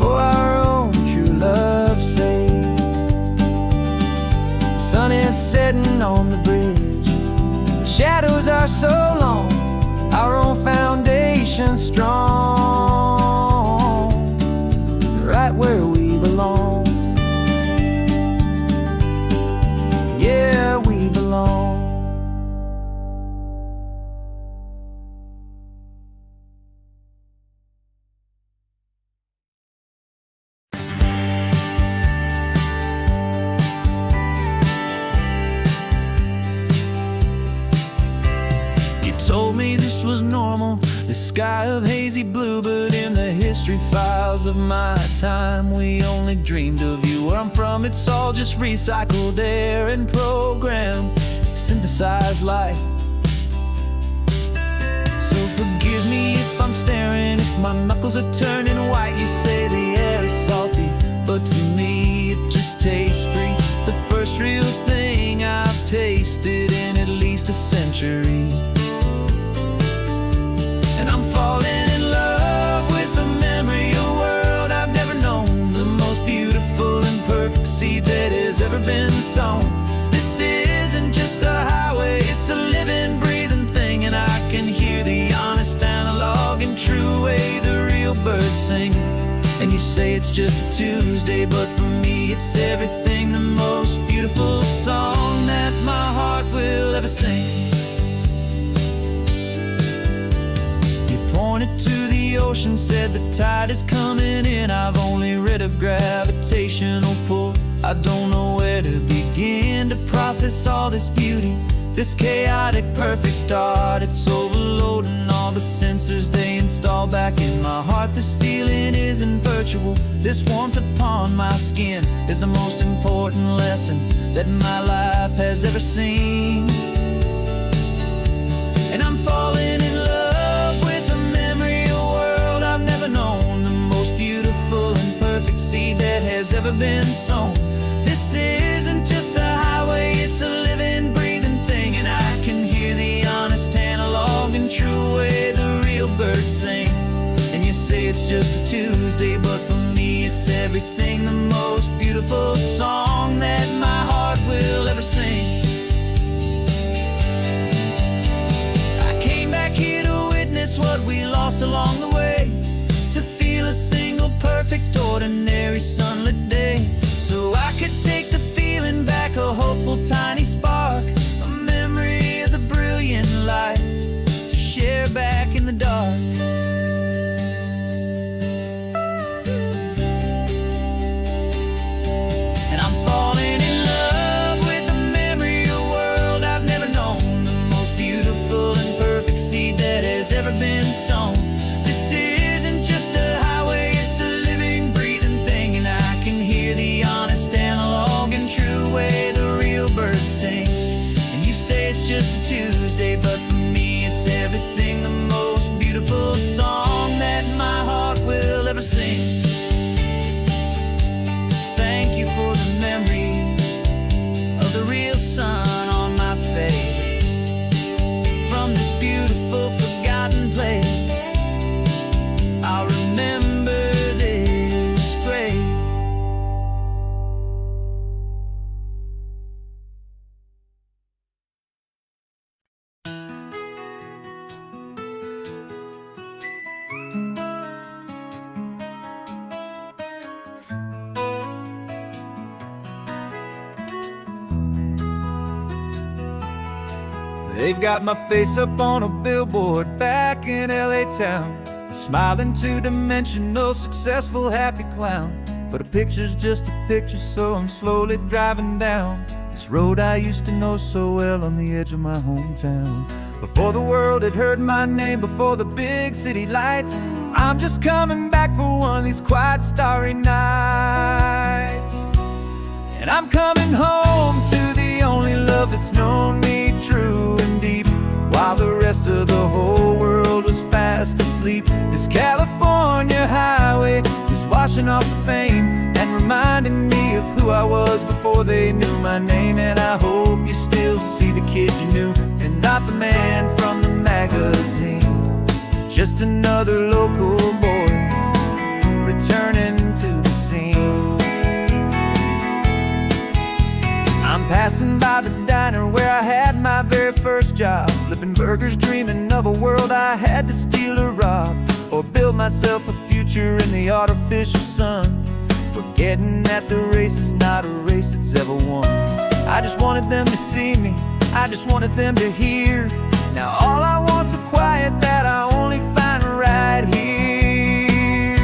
for our own true love's sake. The sun is setting on the bridge, the shadows are so long, our own foundation strong, right where we belong. Yeah, we belong. Told me this was normal, the sky of hazy blue, but in the history files of my time, we only dreamed of you. Where I'm from, it's all just recycled air and programmed, synthesized light. So forgive me if I'm staring, if my knuckles are turning white. You say the air is salty, but to me it just tastes free. The first real thing I've tasted in at least a century. And I'm falling in love with the memory of a world I've never known, the most beautiful and perfect seed that has ever been sown. This isn't just a highway, it's a living, breathing thing, and I can hear the honest, analog, and true way the real birds sing. And you say it's just a Tuesday, but for me it's everything, the most beautiful song that my heart will ever sing. Pointed to the ocean, said the tide is coming in. I've only read of gravitational pull. I don't know where to begin to process all this beauty, this chaotic, perfect art. It's overloading all the sensors they install back in my heart. This feeling isn't virtual, this warmth upon my skin is the most important lesson that my life has ever seen. And I'm falling in love known, the most beautiful and perfect seed that has ever been sown. This isn't just a highway, it's a living, breathing thing, and I can hear the honest, analog, and true way the real birds sing. And you say it's just a Tuesday, but for me it's everything, the most beautiful song that my heart will ever sing. I came back here to witness what we lost along the way, to feel a single perfect ordinary sunlit day, so I could take the feeling back, a hopeful tiny spark, a memory of the brilliant light to share back in the dark. And I'm falling in love with the memory of a world I've never known, the most beautiful and perfect seed that has ever been sown. This isn't just a highway, it's a living They've got my face up on a billboard back in LA town, a smiling two-dimensional, successful, happy clown. But a picture's just a picture, so I'm slowly driving down this road I used to know so well on the edge of my hometown. Before the world had heard my name, before the big city lights, I'm just coming back for one of these quiet, starry nights. And I'm coming home to the only love that's known me true and deep, while the rest of the whole world was fast asleep. This California highway is washing off the fame and reminding me of who I was before they knew my name. And I hope you still see the kid you knew, and not the man from the magazine. Just another local boy returning to the scene. I'm passing by the diner where I had my very first job, flipping burgers, dreaming of a world I had to steal or rob, or build myself a future in the artificial sun, forgetting that the race is not a race that's ever won. I just wanted them to see me, I just wanted them to hear. Now all I want's a quiet that I only find right here.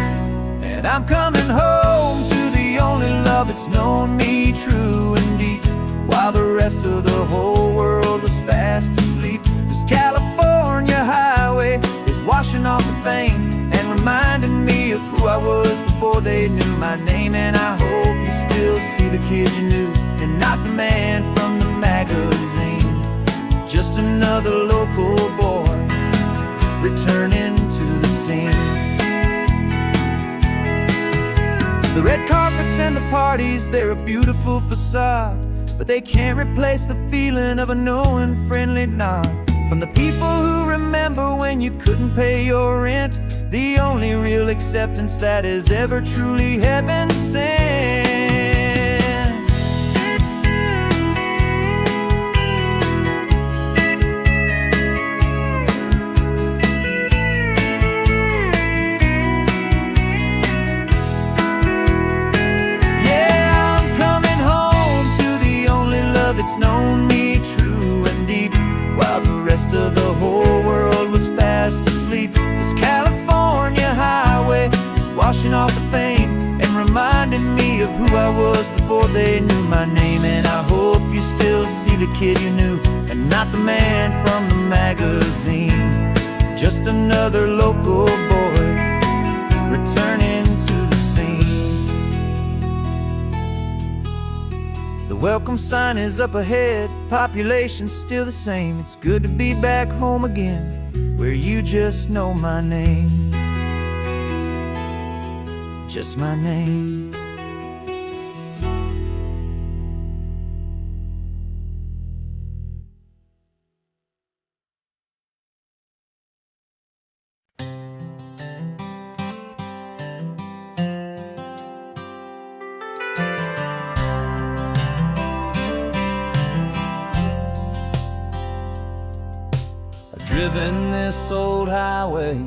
And I'm coming home to the only love that's known me true and deep, while the rest of the whole world was fast asleep. This California highway is washing off the fame and reminding me of who I was before they knew my name. And I hope you still see the kid you knew, and not the man from the magazine. Just another local boy returning to the scene. The red carpets and the parties, they're a beautiful facade, but they can't replace the feeling of a knowing, friendly nod from the people who remember when you couldn't pay your rent. The only real acceptance that is ever truly heaven sent. It's known me true and deep, while the rest of the whole world was fast asleep. This California highway is washing off the fame and reminding me of who I was before they knew my name. And I hope you still see the kid you knew, and not the man from the magazine. Just another local boy returning to the scene. The welcome sign is up ahead, population's still the same. It's good to be back home again, where you just know my name. Just my name. Driven this old highway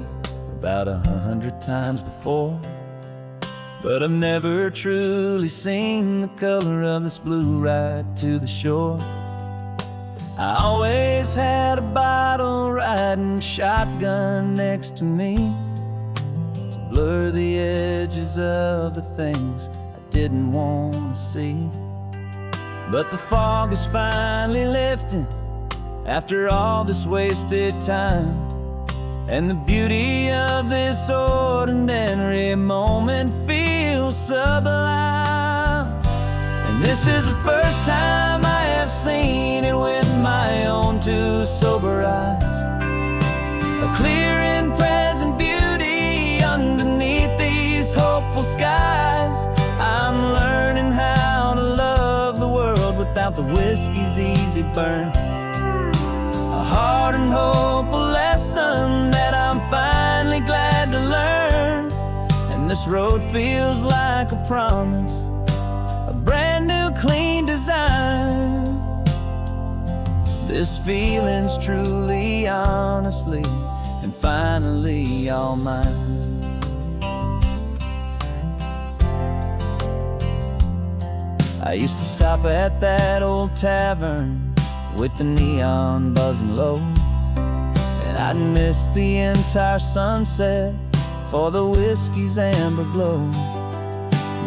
about 100 times before, but I've never truly seen the color of this blue right to the shore. I always had a bottle riding shotgun next to me to blur the edges of the things I didn't want to see. But the fog is finally lifting after all this wasted time, and the beauty of this ordinary moment feels sublime. And this is the first time I have seen it with my own two sober eyes, a clear and present beauty underneath these hopeful skies. I'm learning how to love the world without the whiskey's easy burn, a hard and hopeful lesson that I'm finally glad to learn. And this road feels like a promise, a brand new clean design. This feeling's truly, honestly, and finally all mine. I used to stop at that old tavern with the neon buzzing low. And I'd miss the entire sunset for the whiskey's amber glow.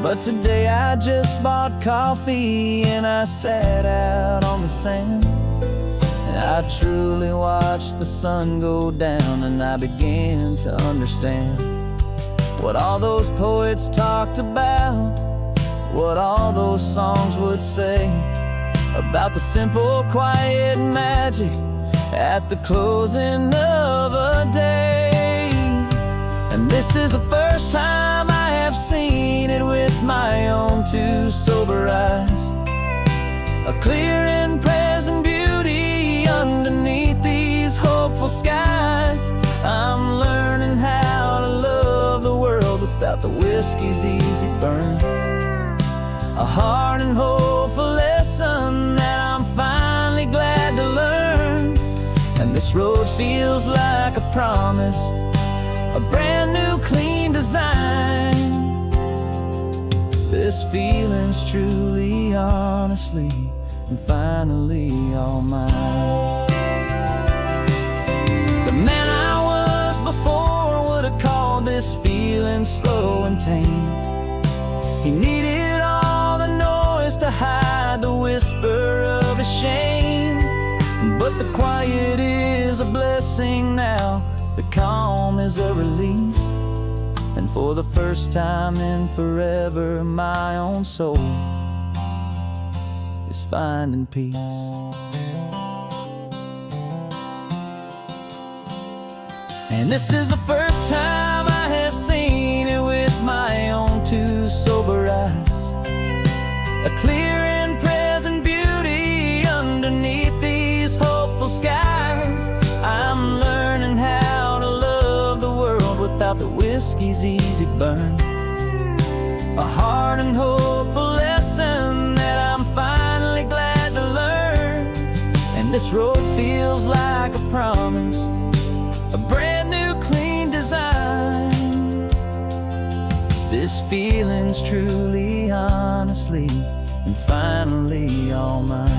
But today I just bought coffee and I sat out on the sand, and I truly watched the sun go down, and I began to understand what all those poets talked about, what all those songs would say about the simple, quiet magic at the closing of a day. And this is the first time I have seen it with my own two sober eyes, a clear and present beauty underneath these hopeful skies. I'm learning how to love the world without the whiskey's easy burn, a hard and hopeful lesson that I'm finally glad to learn. And this road feels like a promise, a brand new clean design. This feeling's truly, honestly, and finally all mine. The man I was before would have called this feeling slow and tame. He needed all the noise to hide the whisper of his shame. But the quiet is a blessing now, the calm is a release, and for the first time in forever my own soul is finding peace. And this is the first time I have seen it with my own two sober eyes, a clear and present beauty underneath these hopeful skies. I'm learning how to love the world without the whiskey's easy burn, a hard and hopeful lesson that I'm finally glad to learn. And this road feels like a promise, a brand new clean design. This feeling's truly, honestly, and finally all mine.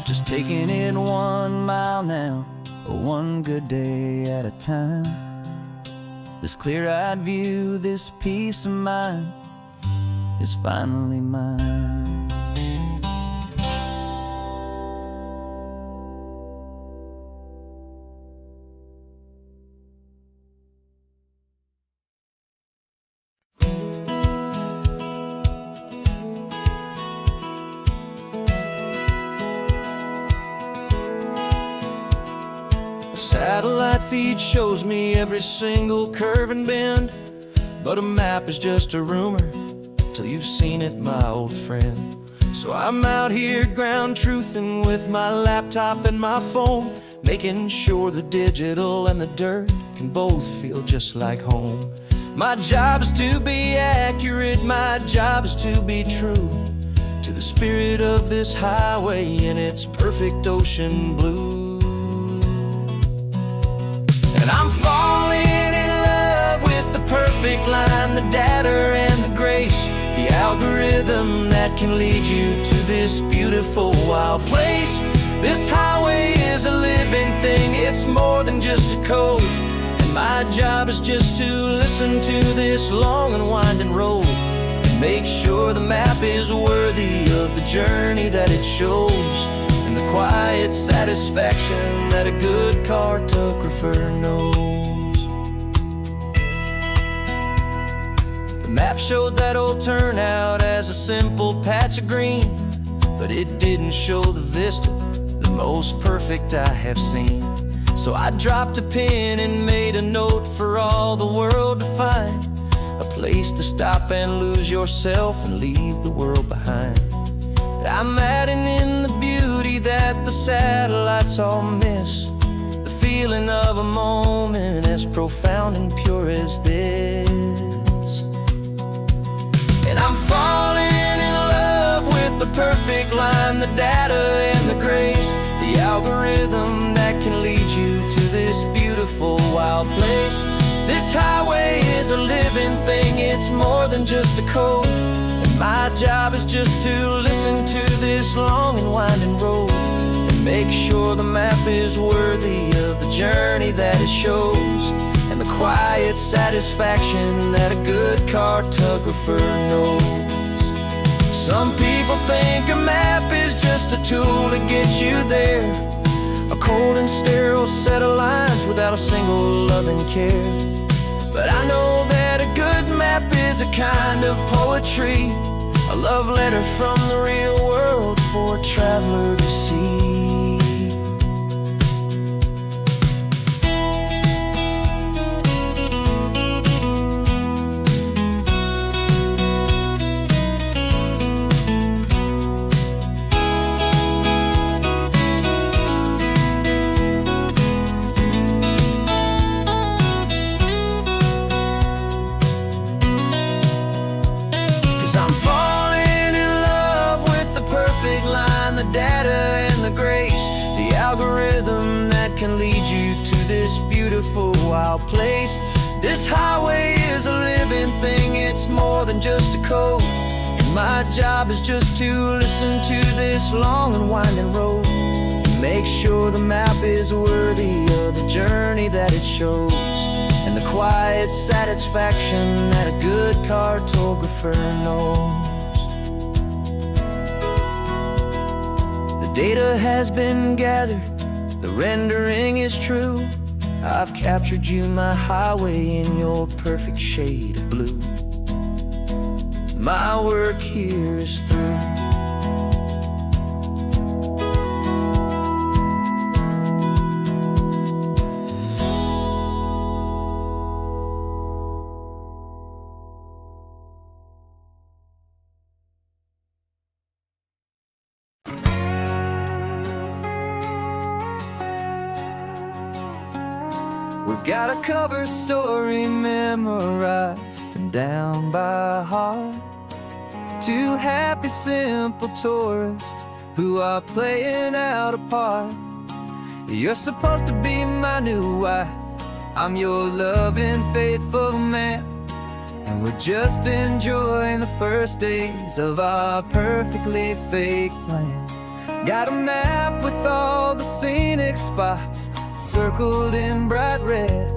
Just taking it 1 mile now, one good day at a time. This clear-eyed view, this peace of mind is finally mine. Satellite feed shows me every single curve and bend, but a map is just a rumor till you've seen it, my old friend. So I'm out here ground truthing with my laptop and my phone, making sure the digital and the dirt can both feel just like home. My job is to be accurate, my job is to be true to the spirit of this highway in its perfect ocean blue. And I'm falling in love with the perfect line, the data and the grace, the algorithm that can lead you to this beautiful wild place. This highway is a living thing, it's more than just a code. And my job is just to listen to this long and winding road and make sure the map is worthy of the journey that it shows, and the quiet satisfaction that a good cartographer knows. The map showed that old turnout as a simple patch of green, but it didn't show the vista, the most perfect I have seen. So I dropped a pin and made a note for all the world to find, a place to stop and lose yourself and leave the world behind. I'm adding in the beauty that the satellites all miss, the feeling of a moment as profound and pure as this. And I'm falling in love with the perfect line, the data and the grace, the algorithm that can lead you to this beautiful wild place. This highway is a living thing, it's more than just a code. My job is just to listen to this long and winding road and make sure the map is worthy of the journey that it shows, and the quiet satisfaction that a good cartographer knows. Some people think a map is just a tool to get you there, a cold and sterile set of lines without a single loving care. But I know that a good map is a kind of poetry, a love letter from the real world for a traveler to see. 'Cause I'm falling in love with the perfect line, the data and the grace, the algorithm that can lead you to this beautiful wild place. This highway is a living thing, it's more than just a code, and my job is just to listen to this long and winding road and make sure the map is worthy of the journey that it shows, and the quiet satisfaction that a good cartographer knows. The data has been gathered, the rendering is true. I've captured you, my highway, in your perfect shade of blue. My work here is through. We've got a cover story memorized and down by heart. Two happy, simple tourists who are playing out a part. You're supposed to be my new wife, I'm your loving, faithful man, and we're just enjoying the first days of our perfectly fake plan. Got a map with all the scenic spots circled in bright red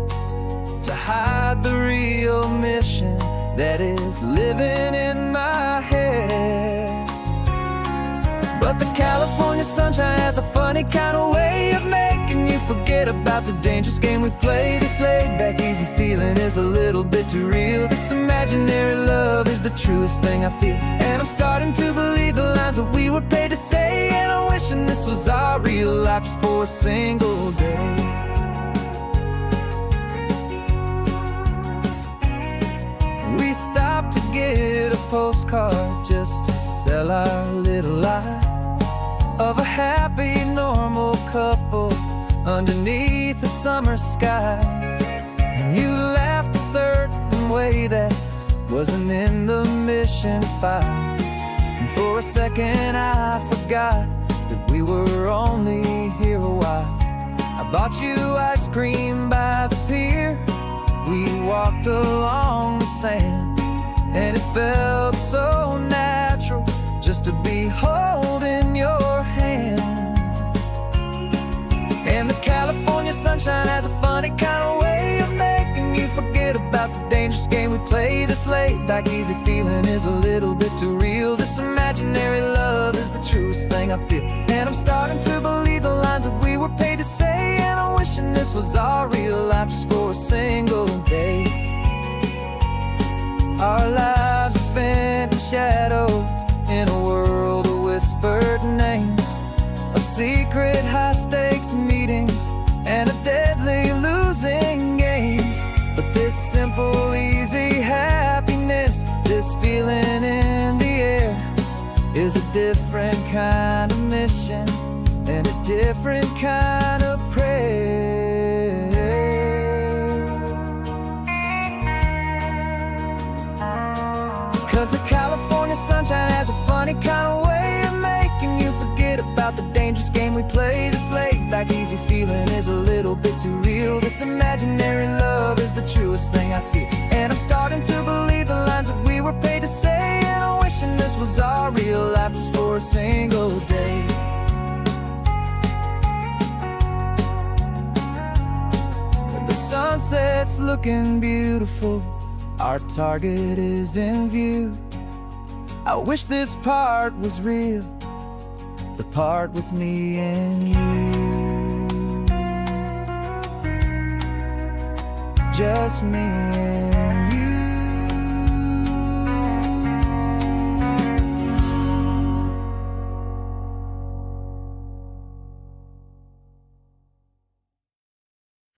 to hide the real mission that is living in my head. But the California sunshine has a funny kind of way of making you forget about the dangerous game we play. This laid-back, easy feeling is a little bit too real. This imaginary love is the truest thing I feel, and I'm starting to believe the lines that we were paid to say. And I'm wishing this was our real life just for a single day. We stopped to get a postcard just to sell our little lie of a happy, normal couple underneath the summer sky. And you laughed a certain way that wasn't in the mission file, and for a second I forgot that we were only here a while. I bought you ice cream by the pier, we walked along the sand, and it felt so natural just to be holding your hand. And the California sunshine has a funny kind of way of making you forget about the dangerous game we play. This laid-back, easy feeling is a little bit too real. This imaginary love is the truest thing I feel, and I'm starting to believe the lines that we were paid to say. And I'm wishing this was our real life just for a single day. Our lives are spent in shadows, in a world of whispered names, of secret high-stakes meetings and of deadly losing games. But this simple, easy happiness, this feeling in the air, is a different kind of mission and a different kind of prayer. 'Cause the California sunshine has a funny kind of way of making you forget about the dangerous game we play. This laid-back, easy feeling is a little bit too real. This imaginary love is the truest thing I feel, and I'm starting to believe the lines that we were paid to say. And I'm wishing is our real life just for a single day. The sunset's looking beautiful, our target is in view. I wish this part was real, the part with me and you. Just me and you.